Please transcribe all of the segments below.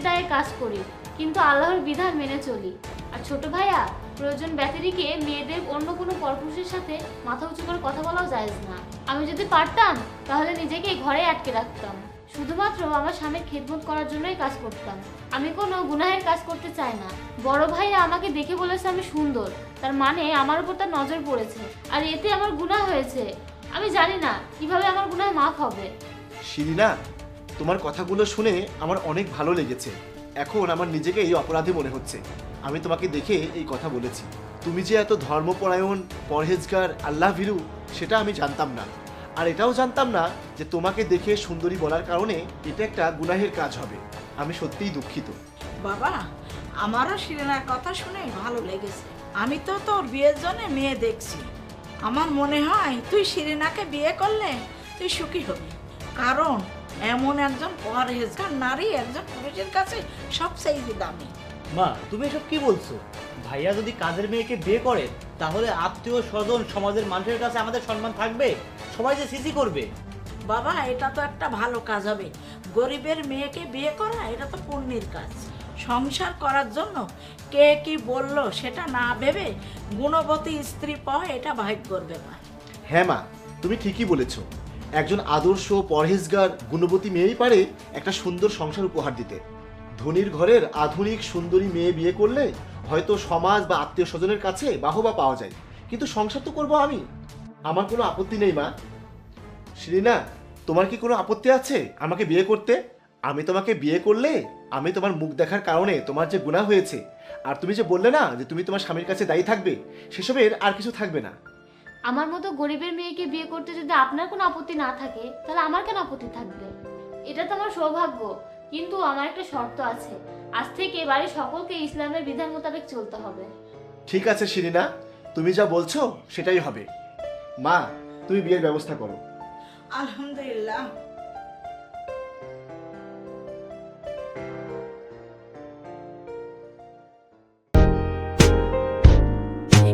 দায়ে কাজ করি, কিন্তু আল্লাহর বিধান মেনে চলি। আর ছোট ভাইয়া, প্রয়োজন ব্যতিরেকে মেয়েদের অন্য কোনো পরপুরুষের সাথে মাথা উঁচু করে কথা বলাও জায়েজ না। আমি যদি পারতাম তাহলে নিজেকে ঘরে আটকে রাখতাম, শুধুমাত্র আমার স্বামীর খেদমত করার জন্যই কাজ করতাম। আমি কোনো গুনাহের কাজ করতে চাই না। বড় ভাইয়া আমাকে দেখে বলেছে আমি সুন্দর, তার মানে আমার উপর তার নজর পড়েছে, আর এতে আমার গুনাহ হয়েছে। আমি জানি না কিভাবে আমার গুনাহ মাফ হবে। শিরিনা, তোমার কথাগুলো শুনে আমার অনেক ভালো লেগেছে। এখন আমার নিজেকে এই অপরাধী মনে হচ্ছে। আমি তোমাকে দেখে এই কথা বলেছি। তুমি যে এত ধর্মপরায়ণ, পরহেজগার, আল্লাহ ভীরু, সেটা আমি জানতাম না। আর এটাও জানতাম না যে তোমাকে দেখে সুন্দরী বলার কারণে এটা একটা গুনাহের কাজ হবে। আমি সত্যিই দুঃখিত। বাবা, আমারও শিরিনার কথা শুনে ভালো লেগেছে। আমি তো তোর বিয়ের জন্য মেয়ে দেখছি। আমার মনে হয় তুই শিরিনাকে বিয়ে করলে তুই সুখী হবি, কারণ এমন একজন পরহেজগার নারী একজন পুরুষের কাছে সবচেয়ে দামি। মা, তুমি এসব কি বলছো? ভাইয়া যদি কাজের মেয়েকে বিয়ে করে তাহলে আত্মীয় স্বজন, সমাজের মানুষের কাছে আমাদের সম্মান থাকবে, সবাই যে সিসি করবে। বাবা, এটা তো একটা ভালো কাজ হবে। গরিবের মেয়েকে বিয়ে করা এটা তো পুণ্যের কাজ। সংসার করার জন্য কে কি বলল সেটা না ভেবে গুণবতী স্ত্রী পাওয়া এটা ভাগ্যের ব্যাপার। হ্যাঁ মা, তুমি ঠিকই বলেছ। একজন আদর্শ, পরহেজগার, গুণবতী মেয়েই পারে একটা সুন্দর সংসার উপহার দিতে। ধনীর ঘরের আধুনিক সুন্দরী মেয়ে বিয়ে করলে হয়তো সমাজ বা আত্মীয় স্বজনের কাছে বাহবা পাওয়া যায়, কিন্তু সংসার তো করবো আমি। আমার কোনো আপত্তি নেই মা। শিরিনা, তোমার কি কোনো আপত্তি আছে আমাকে বিয়ে করতে? আমি তোমাকে বিয়ে করলে আমি তোমার মুখ দেখার কারণে তোমার যে গুনাহ হয়েছে, আর তুমি যে বললে না যে তুমি তোমার স্বামীর কাছে দায়ী থাকবে, সেসবের আর কিছু থাকবে না। আমার মতো গরিবের মেয়েকে বিয়ে করতে যদি আপনার কোনো আপত্তি না থাকে, তাহলে আমার কেন আপত্তি থাকবে? এটা তো আমার সৌভাগ্য, কিন্তু আমার একটা শর্ত আছে। আজ থেকে বাড়ির সকলকে ইসলামের বিধান মোতাবেক চলতে হবে। ঠিক আছে শিরিনা, তুমি যা বলছো সেটাই হবে। মা, তুমি বিয়ের ব্যবস্থা করো। আলহামদুলিল্লাহ।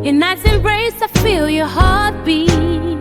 In night's embrace, I feel your heartbeat.